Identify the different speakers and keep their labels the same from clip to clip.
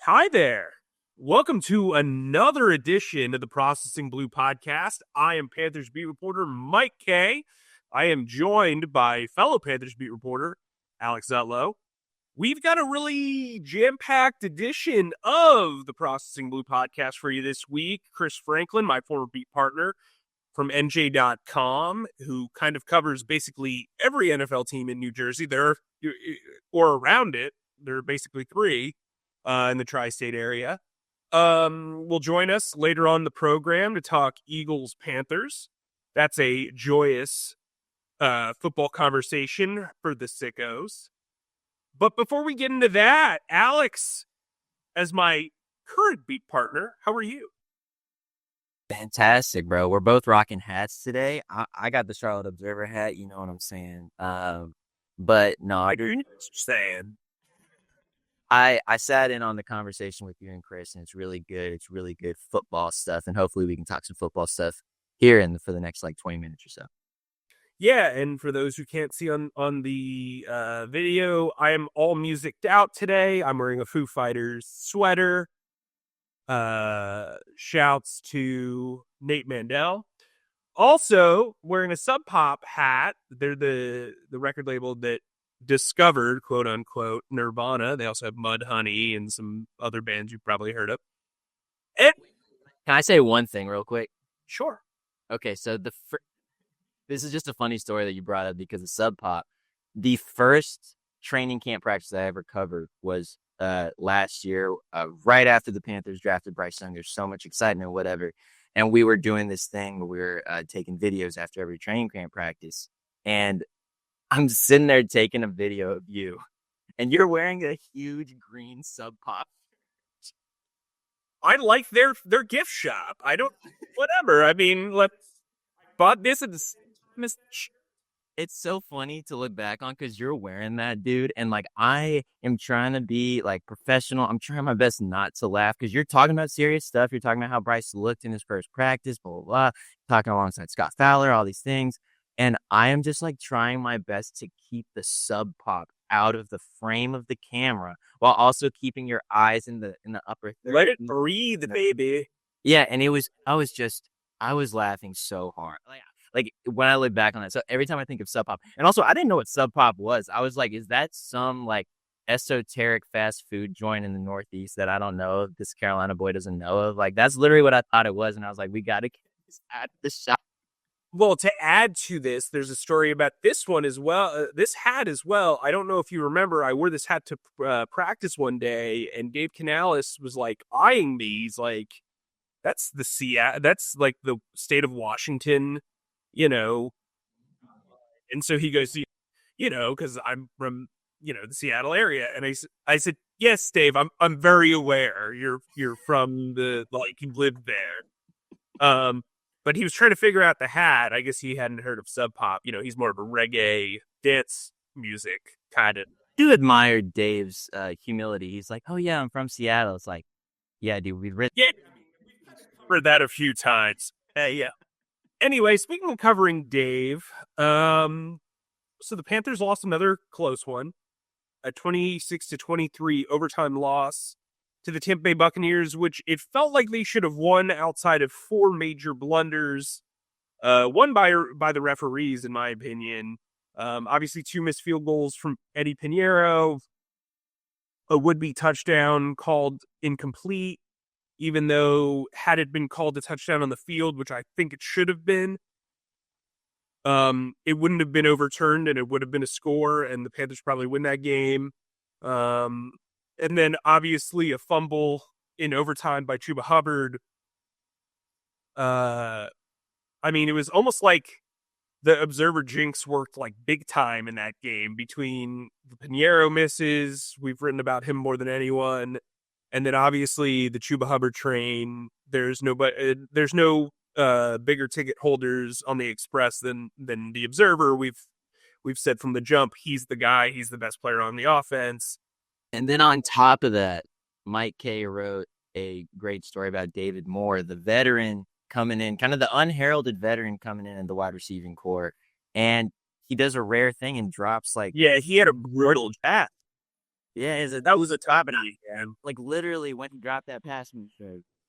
Speaker 1: Hi there. Welcome to another edition of the Processing Blue podcast. I am Panthers beat reporter Mike Kaye. I am joined by fellow Panthers beat reporter Alex Zietlow. We've got a really jam-packed edition of the Processing Blue podcast for you this week. Chris Franklin, my former beat partner from NJ.com, who kind of covers basically every NFL team in New Jersey, or around it. There are basically three in the tri-state area. Will join us later on the program to talk Eagles-Panthers. That's a joyous football conversation for the sickos. But before we get into that, Alex, as my current beat partner, how are you?
Speaker 2: Fantastic, bro. We're both rocking hats today. I got the Charlotte Observer hat, you know what I'm saying. But no,
Speaker 1: I do know what you're saying.
Speaker 2: I sat in on the conversation with you and Chris, and it's really good. It's really good football stuff, and hopefully we can talk some football stuff here for the next 20 minutes or so.
Speaker 1: Yeah, and for those who can't see on the video, I am all musiced out today. I'm wearing a Foo Fighters sweater. Shouts to Nate Mandel. Also wearing a Sub Pop hat. They're the record label that discovered, quote unquote, Nirvana. They also have Mudhoney and some other bands you've probably heard of.
Speaker 2: And can I say one thing real quick?
Speaker 1: Sure.
Speaker 2: Okay, so this is just a funny story that you brought up because of Sub Pop. The first training camp practice I ever covered was last year, right after the Panthers drafted Bryce Young. There's so much excitement, whatever. And we were doing this thing where we were taking videos after every training camp practice. And I'm sitting there taking a video of you, and you're wearing a huge green Sub Pop.
Speaker 1: I like their gift shop. I don't, whatever. I mean, bought this at the.
Speaker 2: It's so funny to look back on because you're wearing that, dude. And I am trying to be professional. I'm trying my best not to laugh because you're talking about serious stuff. You're talking about how Bryce looked in his first practice, blah, blah, blah. Talking alongside Scott Fowler, all these things. And I am just trying my best to keep the Sub Pop out of the frame of the camera while also keeping your eyes in the upper third.
Speaker 1: Let it breathe, baby.
Speaker 2: Yeah. And I was laughing so hard. When I look back on it. So every time I think of Sub Pop, and also I didn't know what Sub Pop was. I was like, is that some esoteric fast food joint in the Northeast that I don't know, this Carolina boy doesn't know of? That's literally what I thought it was. And I was like, we got to get this out of the shop.
Speaker 1: Well, to add to this, there's a story about this one as well. This hat as well. I don't know if you remember, I wore this hat to practice one day, and Dave Canales was eyeing me. He's like, that's the state of Washington, you know. And so he goes, because I'm from, the Seattle area. And I said, yes, Dave, I'm very aware you're from you lived there. But he was trying to figure out the hat. I guess he hadn't heard of Sub Pop. He's more of a reggae dance music kind of.
Speaker 2: I do admire Dave's humility. He's like, oh, yeah, I'm from Seattle. It's like, yeah, dude, we've written.
Speaker 1: Yeah, heard that a few times. Yeah. Anyway, speaking of covering Dave, so the Panthers lost another close one, a 26-23 overtime loss to the Tampa Bay Buccaneers, which it felt like they should have won outside of four major blunders, one by the referees, in my opinion. Obviously, two missed field goals from Eddie Pinheiro, a would-be touchdown called incomplete, even though had it been called a touchdown on the field, which I think it should have been, it wouldn't have been overturned and it would have been a score, and the Panthers probably win that game. And then, obviously, a fumble in overtime by Chuba Hubbard. It was almost like the Observer jinx worked big time in that game between the Pinheiro misses. We've written about him more than anyone. And then, obviously, the Chuba Hubbard train. There's no bigger ticket holders on the Express than the Observer. We've said from the jump, he's the guy. He's the best player on the offense.
Speaker 2: And then on top of that, Mike Kaye wrote a great story about David Moore, the veteran coming in, kind of the unheralded veteran coming in the wide receiving core. And he does a rare thing and drops
Speaker 1: he had a brutal pass.
Speaker 2: Yeah,
Speaker 1: That was a travesty, man.
Speaker 2: like literally when he dropped that pass,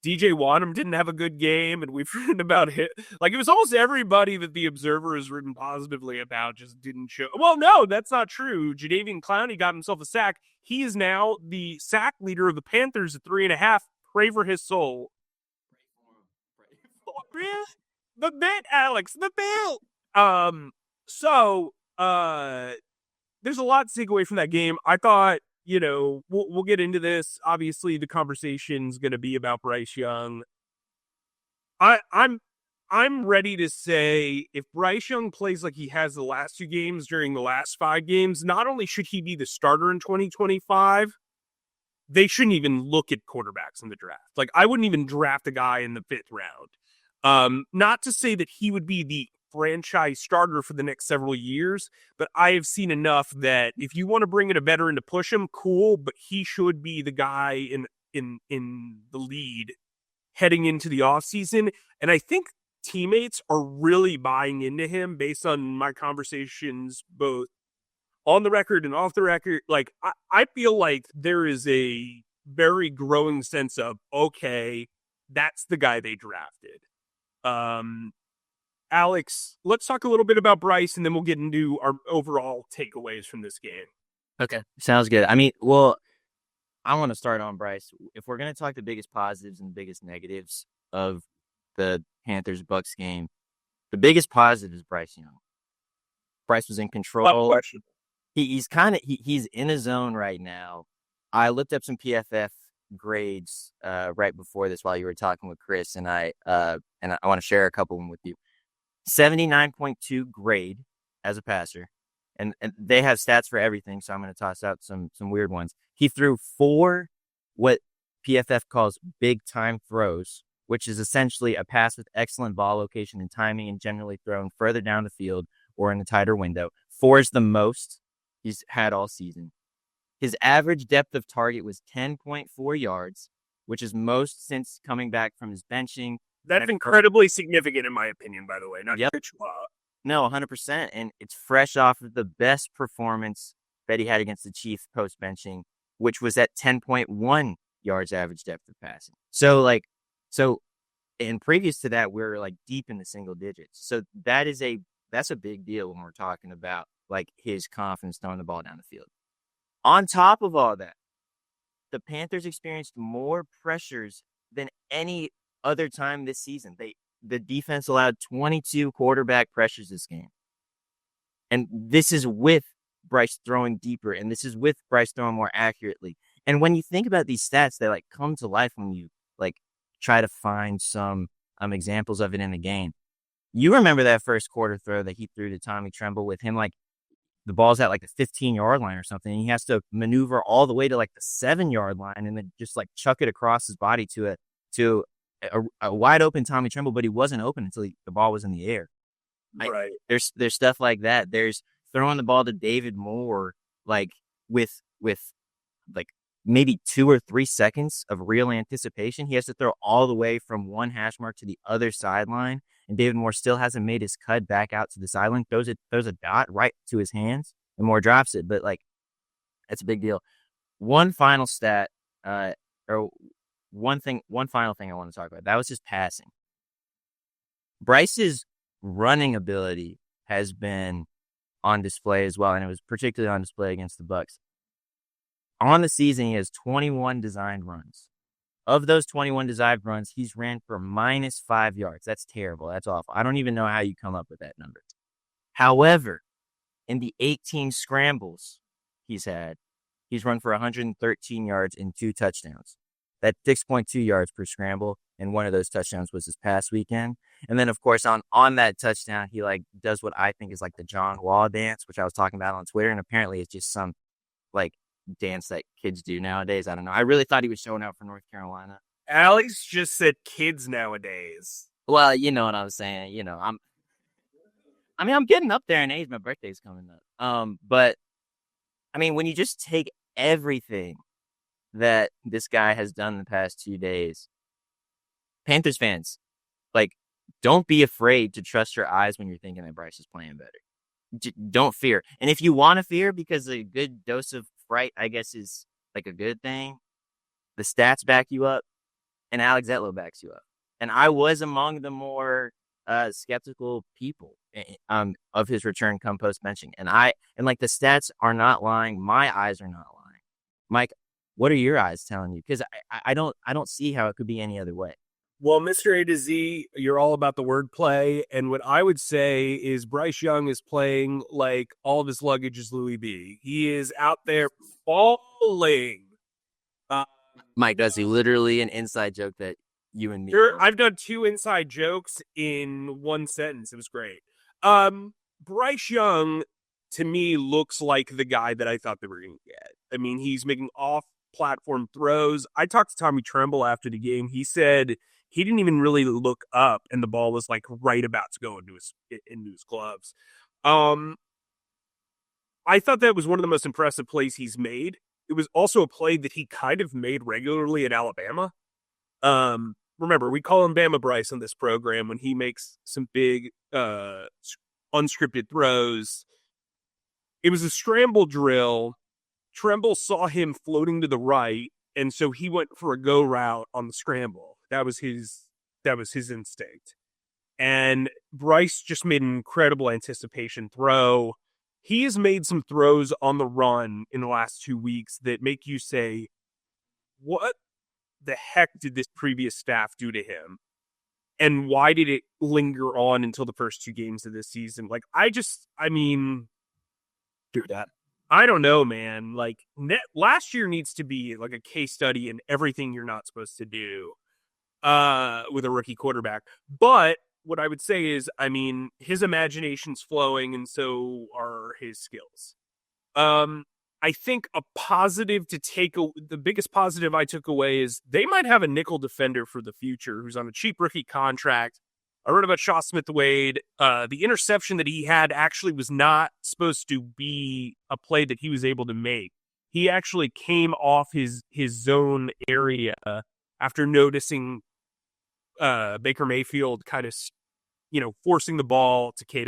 Speaker 1: DJ Wadham didn't have a good game, and we've written about it. Like, it was almost everybody that the Observer has written positively about just didn't show. Well, no, that's not true. Jadeveon Clowney got himself a sack. He is now the sack leader of the Panthers at 3.5. Pray for his soul. The bit, Alex, the bit. So, there's a lot to take away from that game. I thought, we'll get into this. Obviously, the conversation's going to be about Bryce Young. I'm ready to say if Bryce Young plays like he has the last 2 games during the last 5 games, not only should he be the starter in 2025, they shouldn't even look at quarterbacks in the draft. Like, I wouldn't even draft a guy in the 5th round. Not to say that he would be the franchise starter for the next several years, but I have seen enough that if you want to bring in a veteran to push him, cool, but he should be the guy in the lead heading into the offseason. And I think teammates are really buying into him based on my conversations both on the record and off the record. Like, I feel like there is a very growing sense of, okay, that's the guy they drafted. Alex, let's talk a little bit about Bryce, and then we'll get into our overall takeaways from this game.
Speaker 2: Okay, sounds good. I mean, well, I want to start on Bryce. If we're going to talk the biggest positives and the biggest negatives of the Panthers-Bucs game, the biggest positive is Bryce Young. Bryce was in control. He's in his zone right now. I looked up some PFF grades right before this while you were talking with Chris, and I want to share a couple of them with you. 79.2 grade as a passer. And they have stats for everything, so I'm going to toss out some weird ones. He threw 4 what PFF calls big-time throws, which is essentially a pass with excellent ball location and timing and generally thrown further down the field or in a tighter window. 4 is the most he's had all season. His average depth of target was 10.4 yards, which is most since coming back from his benching.
Speaker 1: That's incredibly significant, in my opinion, by the way. Not
Speaker 2: No, 100%. And it's fresh off of the best performance that he had against the Chiefs post-benching, which was at 10.1 yards average depth of passing. So, and previous to that, we're like deep in the single digits. So that's a big deal when we're talking about like his confidence throwing the ball down the field. On top of all that, the Panthers experienced more pressures than any other time this season. The defense allowed 22 quarterback pressures this game. And this is with Bryce throwing deeper, and this is with Bryce throwing more accurately. And when you think about these stats, they like come to life when you like try to find some examples of it in the game. You remember that first quarter throw that he threw to Tommy Tremble with him like the ball's at like the 15-yard line or something, and he has to maneuver all the way to like the 7-yard line and then just like chuck it across his body to a wide open Tommy Tremble, but he wasn't open until the ball was in the air.
Speaker 1: Right.
Speaker 2: There's stuff like that. There's throwing the ball to David Moore, like with like maybe 2 or 3 seconds of real anticipation. He has to throw all the way from one hash mark to the other sideline, and David Moore still hasn't made his cut back out to the sideline. Throws a dot right to his hands, and Moore drops it. But like, that's a big deal. One final stat, one final thing I want to talk about. That was his passing. Bryce's running ability has been on display as well, and it was particularly on display against the Bucs. On the season, he has 21 designed runs. Of those 21 designed runs, he's ran for -5 yards. That's terrible. That's awful. I don't even know how you come up with that number. However, in the 18 scrambles he's run for 113 yards and 2 touchdowns. That's 6.2 yards per scramble, and one of those touchdowns was this past weekend. And then, of course, on that touchdown, he like does what I think is like the John Wall dance, which I was talking about on Twitter, and apparently it's just some like dance that kids do nowadays. I don't know. I really thought he was showing out for North Carolina.
Speaker 1: Alex just said kids nowadays.
Speaker 2: Well, you know what I'm saying. You know, I'm getting up there in age. My birthday's coming up. But I mean, when you just take everything that this guy has done in the past 2 days, Panthers fans, like, don't be afraid to trust your eyes when you're thinking that Bryce is playing better. Don't fear. And if you want to fear because a good dose of fright, I guess, is like a good thing. The stats back you up, and Alex Zietlow backs you up. And I was among the more skeptical people of his return come post benching. And like the stats are not lying. My eyes are not lying. Mike, what are your eyes telling you? Because I don't see how it could be any other way.
Speaker 1: Well, Mr. A to Z, you're all about the wordplay. And what I would say is Bryce Young is playing like all of his luggage is Louis V. He is out there falling.
Speaker 2: Mike, does he literally an inside joke that you and me?
Speaker 1: Sure, I've done 2 inside jokes in one sentence. It was great. Bryce Young, to me, looks like the guy that I thought they were going to get. I mean, he's making off-platform throws. I talked to Tommy Tremble after the game. He said he didn't even really look up, and the ball was like right about to go into his gloves. I thought that was one of the most impressive plays he's made. It was also a play that he kind of made regularly at Alabama. Remember, we call him Bama Bryce on this program when he makes some big unscripted throws. It was a scramble drill. Tremble saw him floating to the right, and so he went for a go route on the scramble. That was his instinct. And Bryce just made an incredible anticipation throw. He has made some throws on the run in the last 2 weeks that make you say, what the heck did this previous staff do to him? And why did it linger on until the first 2 games of this season? Like,
Speaker 2: Dude, that.
Speaker 1: I don't know, man. Like, last year needs to be like a case study in everything you're not supposed to do with a rookie quarterback. But what I would say is, I mean, his imagination's flowing, and so are his skills. I think a positive to the biggest positive I took away is they might have a nickel defender for the future who's on a cheap rookie contract. I wrote about Shaw Smith-Wade. The interception that he had actually was not supposed to be a play that he was able to make. He actually came off his zone area after noticing Baker Mayfield kind of, forcing the ball to Kaye,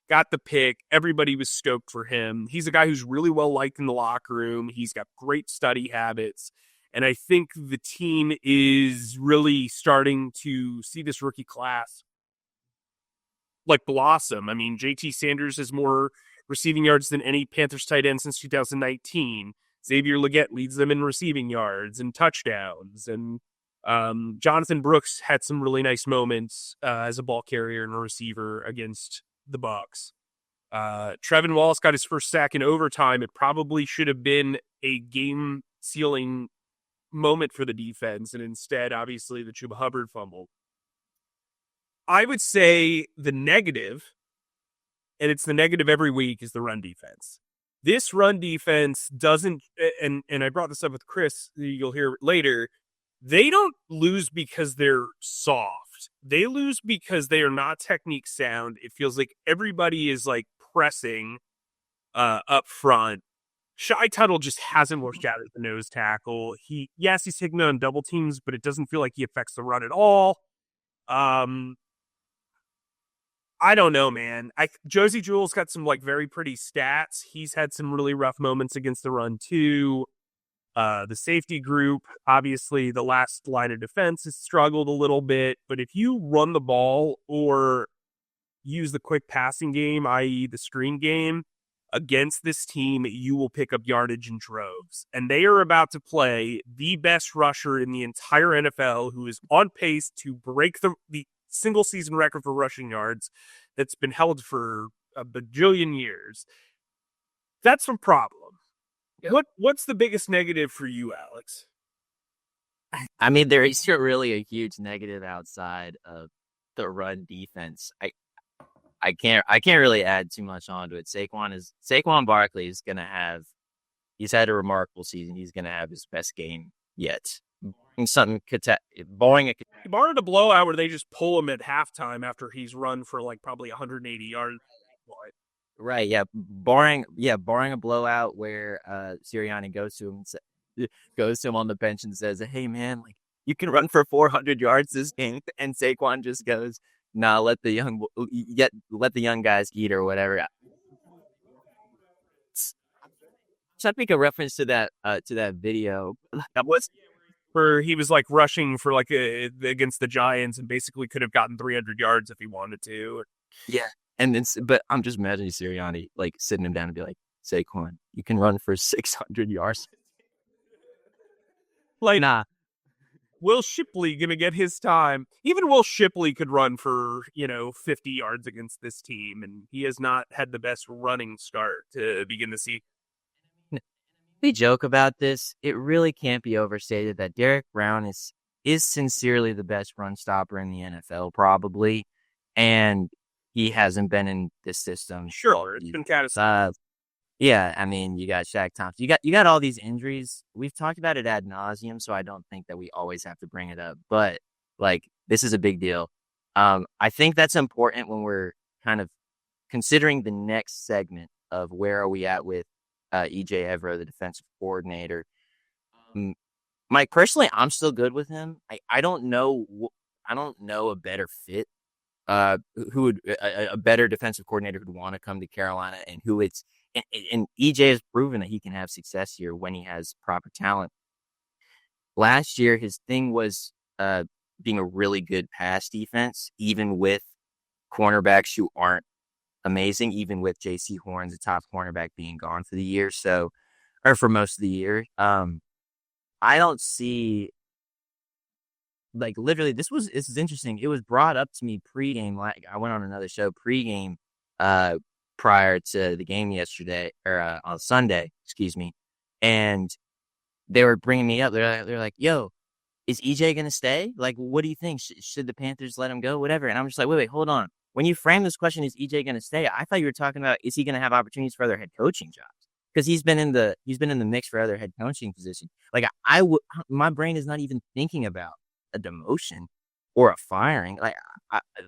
Speaker 1: got the pick. Everybody was stoked for him. He's a guy who's really well liked in the locker room. He's got great study habits. And I think the team is really starting to see this rookie class like blossom. I mean, JT Sanders has more receiving yards than any Panthers tight end since 2019. Xavier Legette leads them in receiving yards and touchdowns. And Jonathan Brooks had some really nice moments as a ball carrier and a receiver against the Bucs. Trevin Wallace got his first sack in overtime. It probably should have been a game-sealing moment for the defense, and instead, obviously, the Chuba Hubbard fumble. I would say the negative, and it's the negative every week, is the run defense. This run defense doesn't, and I brought this up with Chris, you'll hear later, they don't lose because they're soft. They lose because they are not technique sound. It feels like everybody is like pressing up front. Shy Tuttle just hasn't worked out at the nose tackle. He's taking on double teams, but it doesn't feel like he affects the run at all. I don't know, man. Josie Jewell's got some like very pretty stats. He's had some really rough moments against the run too. The safety group, obviously, the last line of defense has struggled a little bit. But if you run the ball or use the quick passing game, i.e. the screen game, against this team, you will pick up yardage in droves. And they are about to play the best rusher in the entire NFL, who is on pace to break the single season record for rushing yards that's been held for a bajillion years. That's a problem. Yep. What's the biggest negative for you, Alex?
Speaker 2: I mean, there is really a huge negative outside of the run defense. I can't really add too much onto it. Saquon Barkley is gonna have. He's had a remarkable season. He's gonna have his best game yet. Barring
Speaker 1: a blowout where they just pull him at halftime after he's run for like probably 180 yards.
Speaker 2: Right, yeah. Barring a blowout where Sirianni goes to him on the bench and says, "Hey man, like you can run for 400 yards this game," and Saquon just goes, "Nah, let the young guys eat," or whatever. trying to make a reference to that video.
Speaker 1: That was where he was like rushing for like against the Giants and basically could have gotten 300 yards if he wanted to.
Speaker 2: Yeah. And then, but I'm just imagining Sirianni like sitting him down and be like, Saquon, you can run for 600 yards.
Speaker 1: Like,
Speaker 2: nah.
Speaker 1: Will Shipley gonna get his time? Even Will Shipley could run for 50 yards against this team, and he has not had the best running start to begin the season.
Speaker 2: We joke about this. It really can't be overstated that Derek Brown is sincerely the best run stopper in the NFL, probably, and he hasn't been in this system.
Speaker 1: Sure, it's been catastrophic.
Speaker 2: Yeah, I mean, you got Shaq Thompson. You got all these injuries. We've talked about it ad nauseum, so I don't think that we always have to bring it up. But like, this is a big deal. I think that's important when we're kind of considering the next segment of where are we at with Ejiro Evero, the defensive coordinator. Mike, personally, I'm still good with him. I don't know a better fit. Who would a better defensive coordinator who'd want to come to Carolina, and who it's and EJ has proven that he can have success here when he has proper talent. Last year, his thing was being a really good pass defense, even with cornerbacks who aren't amazing, even with J.C. Horn, the top cornerback, being gone for the year, or for most of the year. I don't see, like, literally, this is interesting. It was brought up to me pregame. Like, I went on another show pregame prior to the game yesterday, or on Sunday, excuse me, and they were bringing me up. They're like, "Yo, is EJ going to stay? Like, what do you think? Should the Panthers let him go? Whatever." And I'm just like, wait, hold on. When you frame this question, is EJ going to stay? I thought you were talking about, is he going to have opportunities for other head coaching jobs? Because he's been in the mix for other head coaching positions. Like, my brain is not even thinking about a demotion or a firing. Like,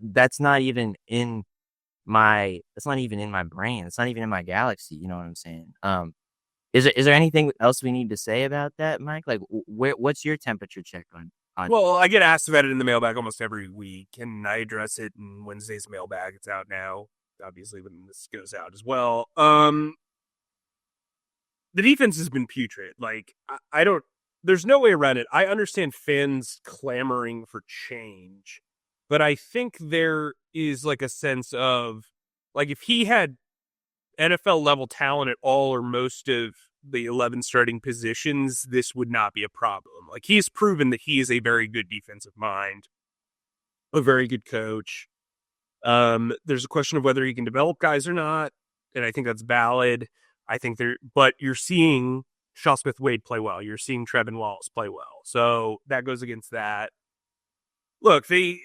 Speaker 2: that's not even in my brain. It's not even in my galaxy. You know what I'm saying? Is there anything else we need to say about that, Mike? Like, what's your temperature check on?
Speaker 1: Well, I get asked about it in the mailbag almost every week, and I address it in Wednesday's mailbag. It's out now, obviously, when this goes out as well. The defense has been putrid. Like, there's no way around it. I understand fans clamoring for change, but I think there is like a sense of, like, if he had NFL level talent at all or most of the 11 starting positions, this would not be a problem. Like, he's proven that he is a very good defensive mind, a very good coach. There's a question of whether he can develop guys or not, and I think that's valid. But you're seeing Shaw Smith-Wade play well. You're seeing Trevin Wallace play well. So that goes against that. Look, they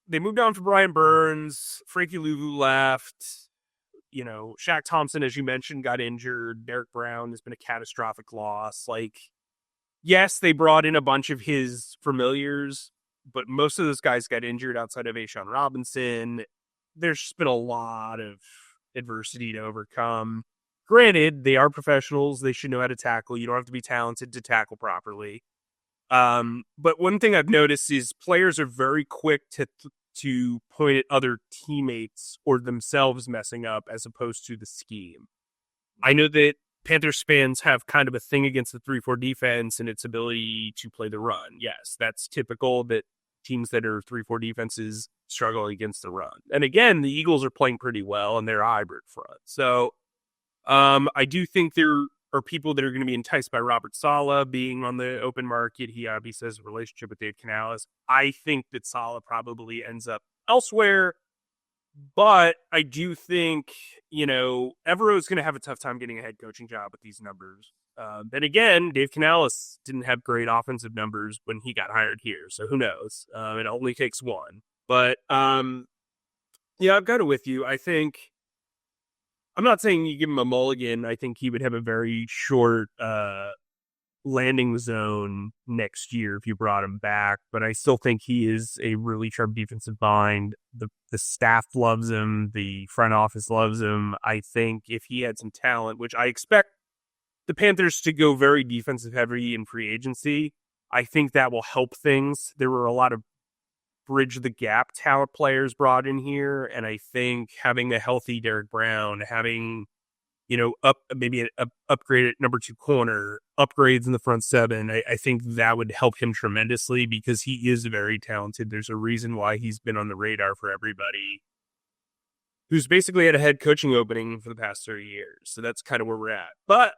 Speaker 1: moved on for Brian Burns. Frankie Louvu left. Shaq Thompson, as you mentioned, got injured. Derek Brown has been a catastrophic loss. Like, yes, they brought in a bunch of his familiars, but most of those guys got injured outside of A'Shawn Robinson. There's just been a lot of adversity to overcome. Granted, they are professionals. They should know how to tackle. You don't have to be talented to tackle properly. But one thing I've noticed is players are very quick to point at other teammates or themselves messing up as opposed to the scheme. I know that Panthers fans have kind of a thing against the 3-4 defense and its ability to play the run. Yes, that's typical that teams that are 3-4 defenses struggle against the run. And again, the Eagles are playing pretty well and they're a hybrid front. So I do think there are people that are going to be enticed by Robert Saleh being on the open market. He obviously has a relationship with Dave Canales. I think that Saleh probably ends up elsewhere, but I do think, Evero is going to have a tough time getting a head coaching job with these numbers. Then again, Dave Canales didn't have great offensive numbers when he got hired here, so who knows? It only takes one. But, yeah, I've got it with you. I think I'm not saying you give him a mulligan. I think he would have a very short landing zone next year if you brought him back. But I still think he is a really sharp defensive mind. The staff loves him. The front office loves him. I think if he had some talent, which I expect the Panthers to go very defensive heavy in free agency, I think that will help things. There were a lot of bridge the gap talent players brought in here, and I think having a healthy Derek Brown, having maybe an upgrade at number 2 corner, upgrades in the front seven. I think that would help him tremendously because he is very talented. There's a reason why he's been on the radar for everybody who's basically had a head coaching opening for the past 30 years. So that's kind of where we're at. But,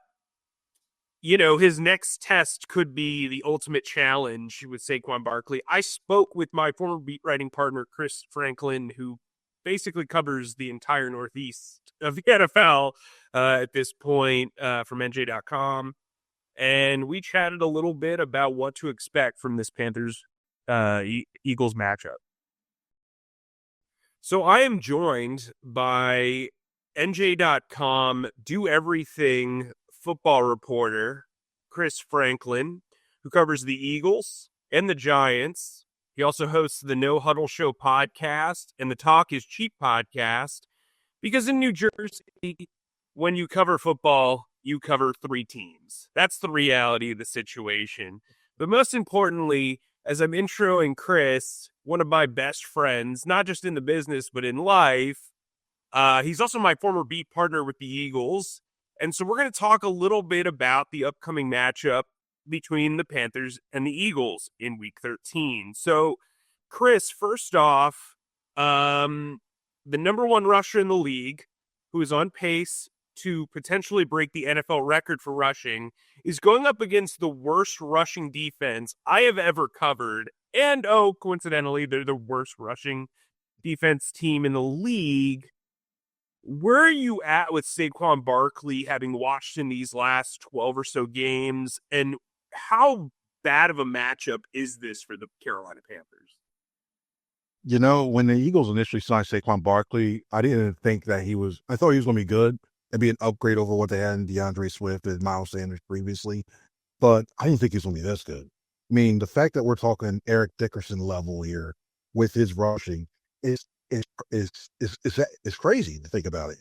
Speaker 1: his next test could be the ultimate challenge with Saquon Barkley. I spoke with my former beat writing partner, Chris Franklin, who basically covers the entire Northeast of the NFL at this point from NJ.com. And we chatted a little bit about what to expect from this Panthers Eagles matchup. So I am joined by NJ.com Do Everything football reporter, Chris Franklin, who covers the Eagles and the Giants. He also hosts the No Huddle Show podcast and the Talk is Cheap podcast, because in New Jersey, when you cover football, you cover 3 teams. That's the reality of the situation. But most importantly, as I'm introing Chris, one of my best friends, not just in the business, but in life, he's also my former beat partner with the Eagles. And so we're going to talk a little bit about the upcoming matchup between the Panthers and the Eagles in Week 13. So, Chris, first off, the number 1 rusher in the league, who is on pace to potentially break the NFL record for rushing, is going up against the worst rushing defense I have ever covered. And, coincidentally, they're the worst rushing defense team in the league. Where are you at with Saquon Barkley, having watched in these last 12 or so games, and how bad of a matchup is this for the Carolina Panthers?
Speaker 3: When the Eagles initially signed Saquon Barkley, I didn't think that I thought he was going to be good. It'd be an upgrade over what they had in DeAndre Swift and Miles Sanders previously, but I didn't think he was going to be this good. I mean, the fact that we're talking Eric Dickerson level here with his rushing is crazy to think about it.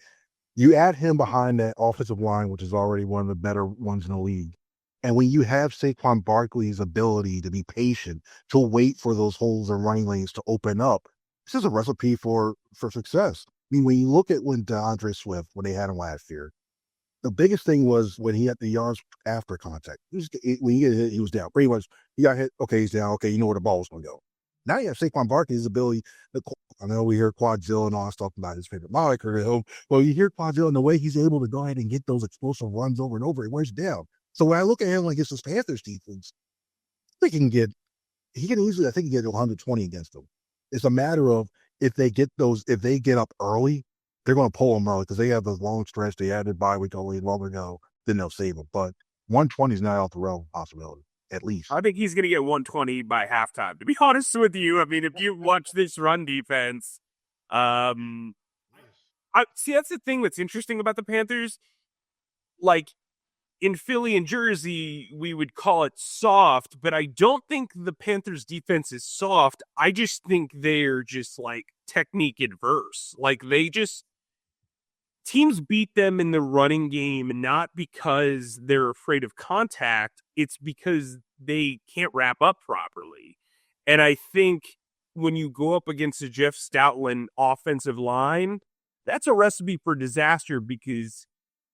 Speaker 3: You add him behind that offensive line, which is already one of the better ones in the league. And when you have Saquon Barkley's ability to be patient, to wait for those holes and running lanes to open up, this is a recipe for success. I mean, when you look at when DeAndre Swift, when they had him last year, the biggest thing was when he had the yards after contact. When he got hit, he was down. Pretty much, he got hit. Okay, he's down. Okay, you know where the ball was going to go. Now you have Saquon Barkley's ability. I know we hear Quadzilla and all this talking about his favorite moniker. Well, you hear Quadzilla and the way he's able to go ahead and get those explosive runs over and over, he wears it down. So when I look at him against this Panthers defense, I think he can easily, I think he can get 120 against them. It's a matter of if they get up early, they're going to pull them early because they have those long stretch. They added bye week only long ago, then they'll save them. But 120 is not out the realm of possibility, at least.
Speaker 1: I think he's going to get 120 by halftime, to be honest with you. I mean, if you watch this run defense, see, that's the thing that's interesting about the Panthers. Like, in Philly and Jersey, we would call it soft, but I don't think the Panthers defense is soft. I just think they're just like technique adverse. Like teams beat them in the running game, not because they're afraid of contact. It's because they can't wrap up properly. And I think when you go up against a Jeff Stoutland offensive line, that's a recipe for disaster because,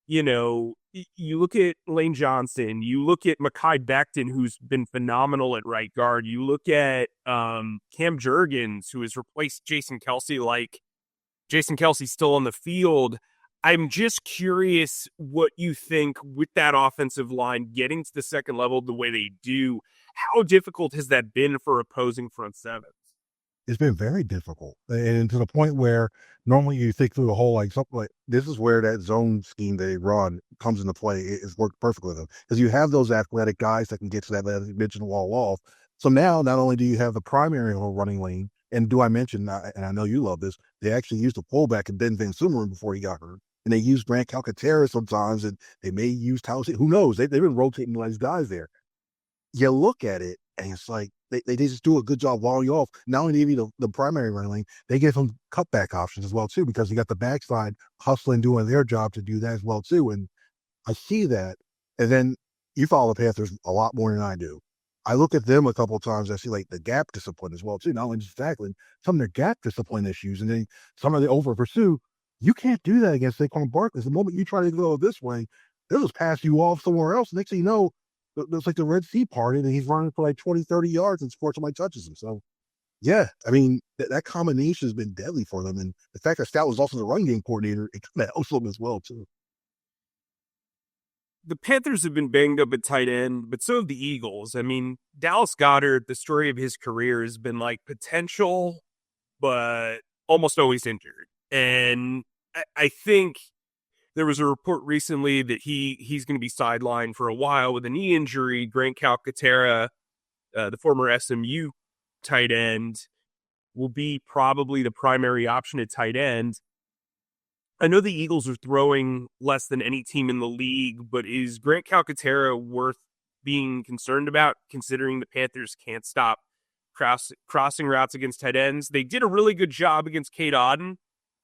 Speaker 1: you look at Lane Johnson, you look at Mekhi Becton, who's been phenomenal at right guard. You look at Cam Jurgens, who has replaced Jason Kelce, like Jason Kelce's still on the field. I'm just curious what you think with that offensive line getting to the second level the way they do. How difficult has that been for opposing front sevens?
Speaker 3: It's been very difficult, and to the point where normally you think through the whole something like this is where that zone scheme they run comes into play. It's worked perfectly with them because you have those athletic guys that can get to that dimensional wall off. So now not only do you have the primary running lane, and do I mention, and I know you love this, they actually used a pullback in Ben Van Sumeren before he got hurt, and they use Grant Calcaterra sometimes, and they may use Townsend. Who knows? They've been rotating these guys there. You look at it, and it's like they just do a good job walling you off. Not only do you need the primary running lane, they give them cutback options as well, too, because you got the backside hustling, doing their job to do that as well, too. And I see that. And then you follow the Panthers a lot more than I do. I look at them a couple of times. I see the gap discipline as well, too. Not only just tackling, some of their gap discipline issues, and then some of the over pursue. You can't do that against Saquon Barkley. The moment you try to go this way, they'll just pass you off somewhere else. Next thing you know, there's like the Red Sea parted, and he's running for like 20, 30 yards, and before somebody touches him. So, yeah, I mean, that combination has been deadly for them. And the fact that Stout was also the run game coordinator, it kind of helps them as well, too.
Speaker 1: The Panthers have been banged up at tight end, but so have the Eagles. I mean, Dallas Goedert, the story of his career has been like potential, but almost always injured. And I think there was a report recently that he's going to be sidelined for a while with a knee injury. Grant Calcaterra, the former SMU tight end, will be probably the primary option at tight end. I know the Eagles are throwing less than any team in the league, but is Grant Calcaterra worth being concerned about, considering the Panthers can't stop crossing routes against tight ends? They did a really good job against Cade Otton,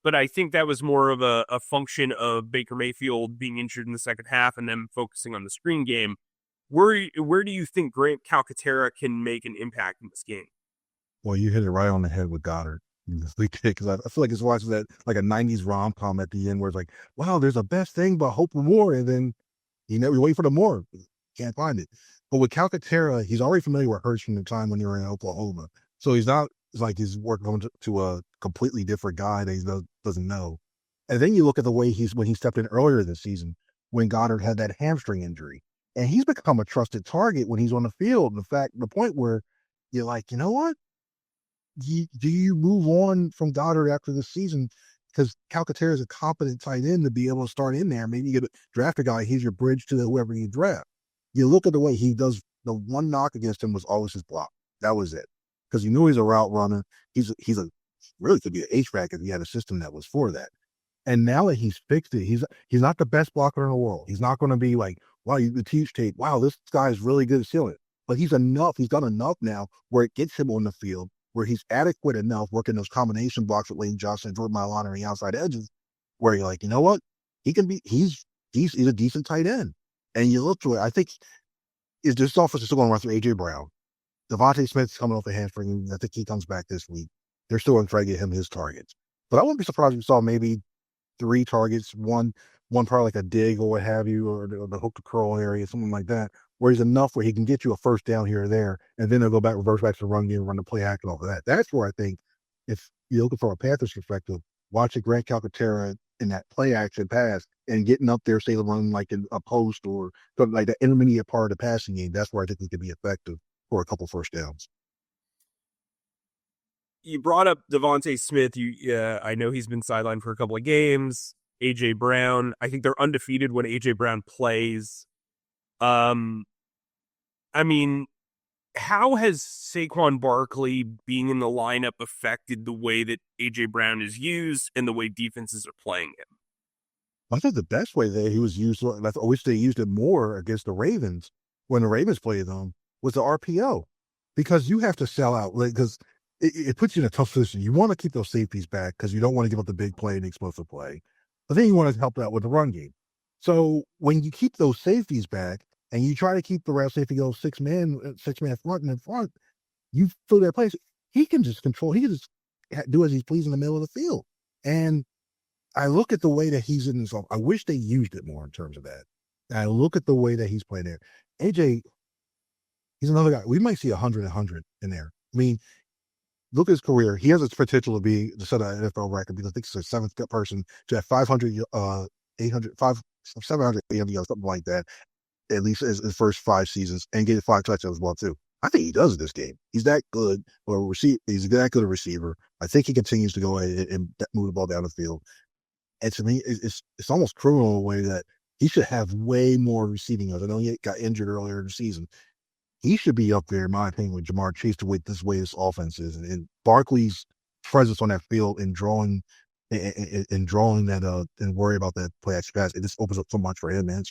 Speaker 1: but I think that was more of a function of Baker Mayfield being injured in the second half and them focusing on the screen game. Where do you think Grant Calcaterra can make an impact in this game?
Speaker 3: Well, you hit it right on the head with Goddard. Because I feel like it's watching that like a 90s rom-com at the end where it's like, wow, there's a best thing, but hope for more. And then you wait for the more. Can't find it. But with Calcaterra, he's already familiar with Hurts from the time when you were in Oklahoma. So he's not like he's working to a completely different guy that he doesn't know. And then you look at the way when he stepped in earlier this season when Goddard had that hamstring injury. And he's become a trusted target when he's on the field. The point where you're like, you know what? Do you move on from Goddard after this season? Because Calcaterra is a competent tight end to be able to start in there. Maybe you get draft a guy, he's your bridge to whoever you draft. You look at the way he does, the one knock against him was always his block. That was it. Because you knew he's a route runner. He's really could be an HVAC if he had a system that was for that. And now that he's fixed it, he's not the best blocker in the world. He's not going to be like, wow, you could teach tape. Wow, this guy is really good at sealing it. But he's done enough now where it gets him on the field, where he's adequate enough working those combination blocks with Lane Johnson and Jordan Mailata on the outside edges, where you're like, you know what? He's a decent tight end. And you look to it, I think this offense is still going to run through A.J. Brown. Devontae Smith's coming off the hamstring. I think he comes back this week. They're still going to try to get him his targets. But I wouldn't be surprised if we saw maybe 3 targets, one probably like a dig or what have you, or the hook to curl area, something like that, where he's enough where he can get you a first down here or there, and then they'll reverse back to the run game and run the play action off of that. That's where I think, if you're looking from a Panthers perspective, watching Grant Calcaterra in that play action pass and getting up there, say, running like in a post or like the intermediate part of the passing game, that's where I think he could be effective for a couple first downs.
Speaker 1: You brought up Devontae Smith. I know he's been sidelined for a couple of games. A.J. Brown, I think they're undefeated when A.J. Brown plays. I mean, how has Saquon Barkley being in the lineup affected the way that A.J. Brown is used and the way defenses are playing him?
Speaker 3: I think the best way that he was used, I wish they used it more against the Ravens when the Ravens played them, was the RPO. Because you have to sell out, because it puts you in a tough position. You want to keep those safeties back because you don't want to give up the big play and the explosive play. But then you want to help out with the run game. So when you keep those safeties back and you try to keep the route safety go six man front and in front, you fill that place. He can just do as he's pleased in the middle of the field. And I look at the way that he's in this. I wish they used it more in terms of that. And I look at the way that he's playing there. AJ, he's another guy. We might see 100 in there. I mean, look at his career. He has its potential to set an NFL record because I think he's the 7th person to have 500, 800, 700, 800, something like that, at least his first 5 seasons, and get 5 touchdowns as well, too. I think he does in this game. He's that good. He's that good a receiver. I think he continues to go and move the ball down the field. And to me, it's almost criminal in a way that he should have way more receiving yards. I know he got injured earlier in the season. He should be up there, in my opinion, with Jamar Chase the way this offense is. And Barkley's presence on that field and drawing that and worry about that play action pass, it just opens up so much for him, man.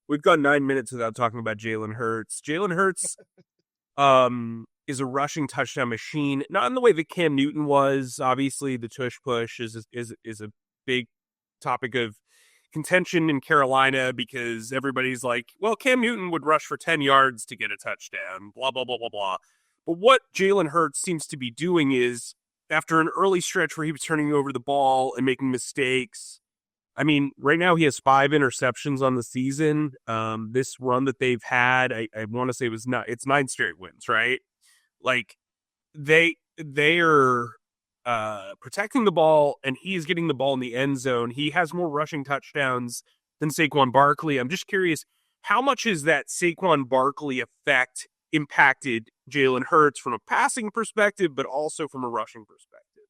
Speaker 1: We've got 9 minutes without talking about Jalen Hurts. Jalen Hurts is a rushing touchdown machine, not in the way that Cam Newton was. Obviously, the tush push is a big topic of contention in Carolina because everybody's like, well, Cam Newton would rush for 10 yards to get a touchdown, blah, blah, blah, blah, blah. But what Jalen Hurts seems to be doing is after an early stretch where he was turning over the ball and making mistakes. I mean, right now he has 5 interceptions on the season. This run that they've had, I want to say it's 9 straight wins, right? Like they are protecting the ball, and he is getting the ball in the end zone. He has more rushing touchdowns than Saquon Barkley. I'm just curious, how much is that Saquon Barkley effect impacted Jalen Hurts from a passing perspective, but also from a rushing perspective?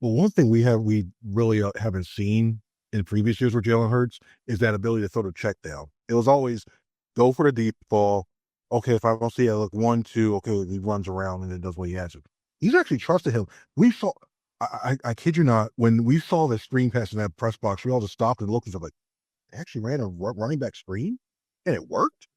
Speaker 3: Well, one thing we really haven't seen in previous years with Jalen Hurts is that ability to throw the check down. It was always go for the deep ball. Okay, if I don't see it, look 1, 2. Okay, he runs around and then does what he has to. He's actually trusted him. We saw, I kid you not, when we saw the screen pass in that press box, we all just stopped and looked and stuff like, they actually ran a running back screen and it worked.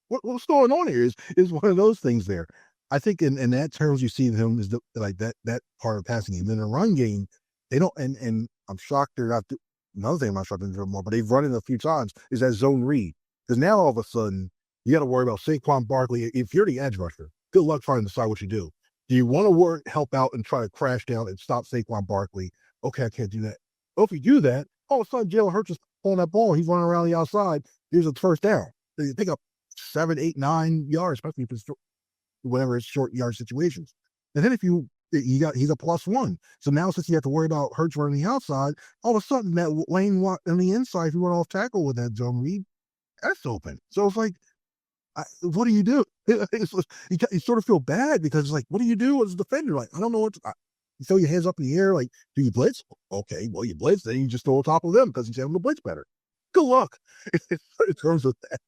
Speaker 3: What's going on here is one of those things there. I think in that terms, you see him is like that part of passing game. In the run game, they don't, and I'm shocked they're not. Another thing I'm not shocked they're doing more, but they've run it a few times, is that zone read. Because now all of a sudden, you got to worry about Saquon Barkley. If you're the edge rusher, good luck trying to decide what you do. Do you want to help out and try to crash down and stop Saquon Barkley? Okay, I can't do that. Well, if you do that, all of a sudden Jalen Hurts is pulling that ball. He's running around the outside. Here's a first down. You pick up 7, 8, 9 yards, especially if it's whatever it's short yard situations. And then if he's a +1. So now since you have to worry about Hurts running the outside, all of a sudden that lane on the inside, if you run off tackle with that zone read, that's open. So it's like, what do you do? You sort of feel bad because it's like, what do you do as a defender? Like, I don't know what you throw your hands up in the air. Like, do you blitz? Okay, well, you blitz, then you just throw on top of them because he's able to blitz better. Good luck in terms of that.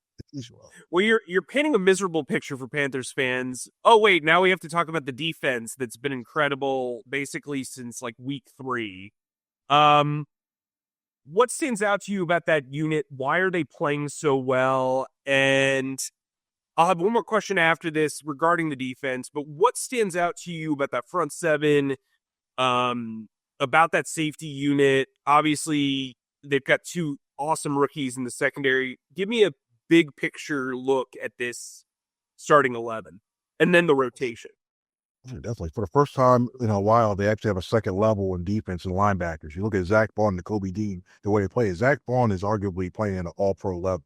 Speaker 1: Well, you're painting a miserable picture for Panthers fans. Oh wait, now we have to talk about the defense that's been incredible basically since like week 3. What stands out to you about that unit? Why are they playing so well? And I'll have one more question after this regarding the defense, but what stands out to you about that front 7, about that safety unit? Obviously, they've got 2 awesome rookies in the secondary. Give me a big picture look at this starting 11 and then the rotation.
Speaker 3: Definitely. For the first time in a while, they actually have a second level in defense and linebackers. You look at Zach Bond and Kobe Dean, the way they play. Zach Bond is arguably playing at an all-pro level.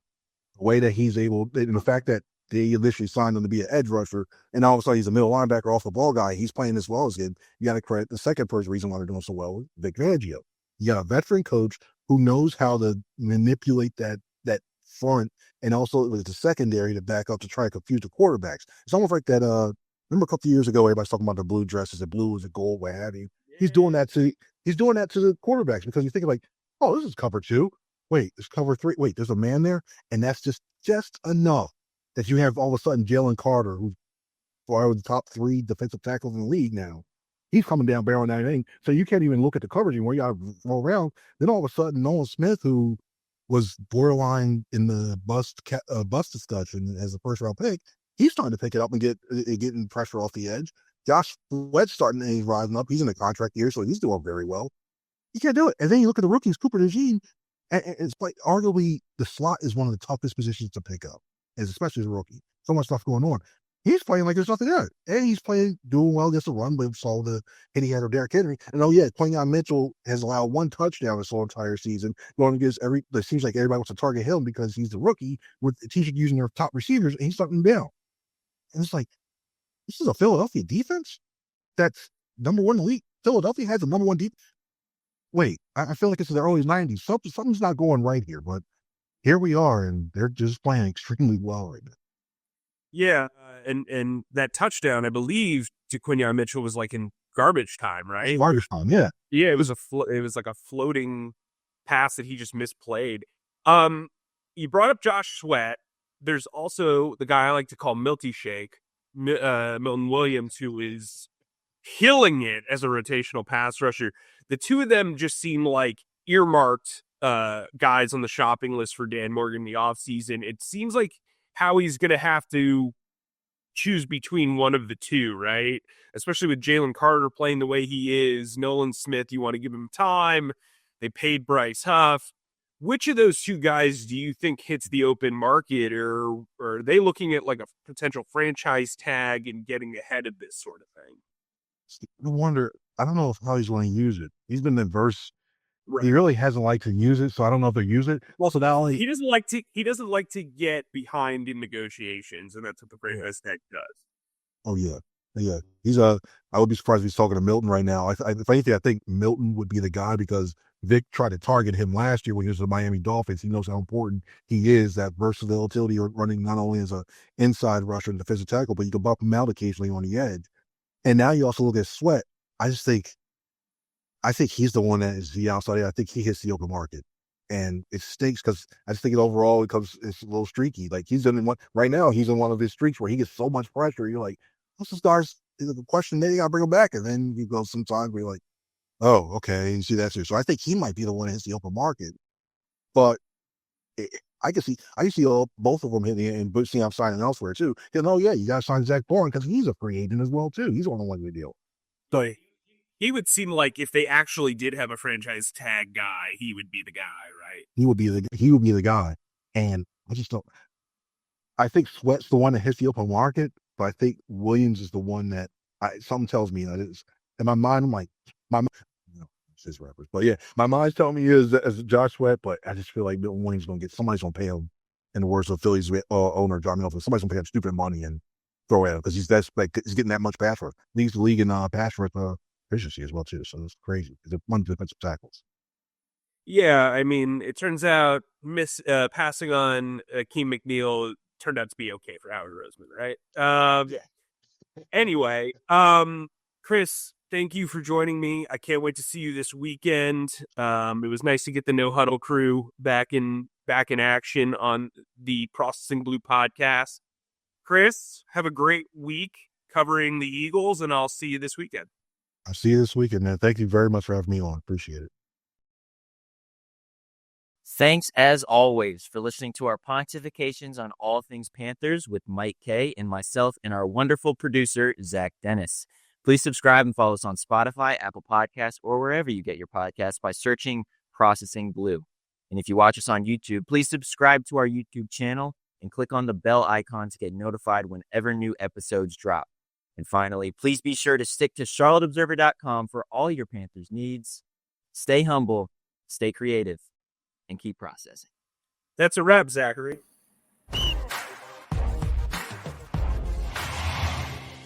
Speaker 3: The way that he's able, and the fact that they initially signed him to be an edge rusher, and all of a sudden he's a middle linebacker off the ball guy, he's playing as well as him. You got to credit the second person reason why they're doing so well, Vic Fangio. You got a veteran coach who knows how to manipulate that front, and also it was the secondary to back up to try to confuse the quarterbacks. It's almost like that. Remember a couple of years ago, everybody's talking about the blue dresses, the blue is a gold, what have you. Yeah. He's doing that to the quarterbacks because you think like, oh, this is cover 2. Wait, it's cover 3. Wait, there's a man there, and that's just enough that you have all of a sudden Jalen Carter, who's one of the top 3 defensive tackles in the league now. He's coming down barreling that thing, so you can't even look at the coverage anymore. You got to roll around. Then all of a sudden, Nolan Smith, who was borderline in the bust discussion as a first round pick, he's starting to pick it up and getting pressure off the edge. Josh Sweat's starting to rising up. He's in the contract year, so he's doing very well. You can't do it. And then you look at the rookies, Cooper DeJean, and it's like arguably the slot is one of the toughest positions to pick up, especially as a rookie. So much stuff going on. He's playing like there's nothing there. And he's doing well against the run, but saw the hit he had of Derrick Henry. And Quinyon Mitchell has allowed 1 touchdown this whole entire season. Going against it seems like everybody wants to target him because he's the rookie with teaching using their top receivers, and he's starting them down. And it's like, this is a Philadelphia defense that's number 1 in the league. Philadelphia has the number 1 defense. Wait, I feel like it's in the early 90s. Something's not going right here, but here we are, and they're just playing extremely well right now.
Speaker 1: Yeah, and that touchdown, I believe, to Quinyon Mitchell was like in garbage time, right?
Speaker 3: Garbage time, yeah.
Speaker 1: Yeah, it was like a floating pass that he just misplayed. You brought up Josh Sweat. There's also the guy I like to call Milty Shake, Milton Williams, who is killing it as a rotational pass rusher. The 2 of them just seem like earmarked guys on the shopping list for Dan Morgan in the offseason. It seems like Howie's going to have to choose between one of the 2, right? Especially with Jalen Carter playing the way he is. Nolan Smith, you want to give him time. They paid Bryce Huff. Which of those 2 guys do you think hits the open market, or are they looking at like a potential franchise tag and getting ahead of this sort of thing?
Speaker 3: No wonder. I don't know how he's going to use it. He's been adverse.
Speaker 1: Right.
Speaker 3: He really hasn't liked to use it, so I don't know if they use it. Also, not only
Speaker 1: he doesn't like to get behind in negotiations, and that's what the franchise tag does.
Speaker 3: Oh yeah. He's I would be surprised if he's talking to Milton right now. If anything, I think Milton would be the guy because Vic tried to target him last year when he was with the Miami Dolphins. He knows how important he is, that versatility of running not only as a inside rusher and defensive tackle, but you can bump him out occasionally on the edge. And now you also look at Sweat. I think he's the one that is the outside. I think he hits the open market. And it stinks because I just think overall it's a little streaky. Like he's in one right now, he's in one of his streaks where he gets so much pressure. You're like, what's the stars? The question, then you gotta bring him back. And then you go sometimes where you're like, oh, okay, you see that too. So I think he might be the one that hits the open market. But I can see both of them hitting and see I'm signing elsewhere too. You know, yeah, you gotta sign Zach Bourne because he's a free agent as well too. He's on a one-way deal.
Speaker 1: So he would seem like if they actually did have a franchise tag guy, he would be the guy, right?
Speaker 3: He would be the guy. And I just don't. I think Sweat's the one that hits the open market, but I think Williams is the one that something tells me that is in my mind. I'm like, it's his rappers, but yeah, my mind's telling me is as Josh Sweat, but I just feel like Milton Williams is somebody's gonna pay him. In the words of Phillies owner John Milton, somebody's gonna pay him stupid money and throw at him because he's getting that much pass rush. Leads the league in pass rush efficiency as well too. So it's crazy. It's one defensive tackles.
Speaker 1: Yeah, I mean, it turns out passing on Akeem McNeil turned out to be okay for Howard Roseman, right?
Speaker 3: Yeah.
Speaker 1: Anyway, Chris, thank you for joining me. I can't wait to see you this weekend. It was nice to get the No Huddle crew back in action on the Processing Blue podcast. Chris, have a great week covering the Eagles, and I'll see you this weekend.
Speaker 3: I'll see you this weekend, man. Thank you very much for having me on. Appreciate it.
Speaker 2: Thanks, as always, for listening to our pontifications on all things Panthers with Mike Kaye and myself and our wonderful producer, Zach Dennis. Please subscribe and follow us on Spotify, Apple Podcasts, or wherever you get your podcasts by searching Processing Blue. And if you watch us on YouTube, please subscribe to our YouTube channel and click on the bell icon to get notified whenever new episodes drop. And finally, please be sure to stick to CharlotteObserver.com for all your Panthers needs. Stay humble, stay creative, and keep processing.
Speaker 1: That's a wrap, Zachary.